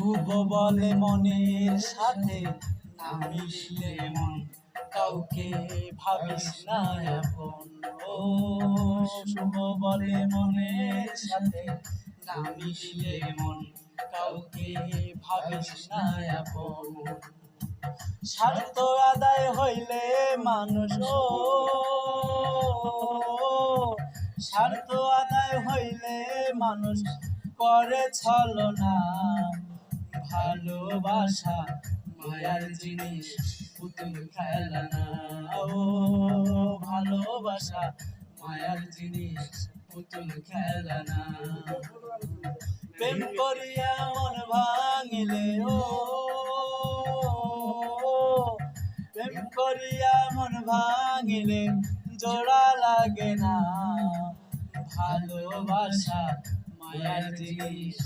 শুভ বলে মনের সাথে না মিশলে মন কাউকে ভাবিস না আপন। ও শুভ বলে মনের সাথে না মিশলে মন কাউকে ভাবিস না আপন। স্বার্থ আদায় হইলে মানুষ স্বার্থ আদায় হইলে মানুষ করে ছলনা। ভালোবাসা মায়ার জিনিস পুতুল খেলনা। ও ভালোবাসা মায়ার জিনিস পুতুল খেলনা। প্রেম করিয়া মন ভাঙিলে প্রেম করিয়া মন ভাঙিলে জোড়া লাগে না। ভালোবাসা মায়ার জিনিস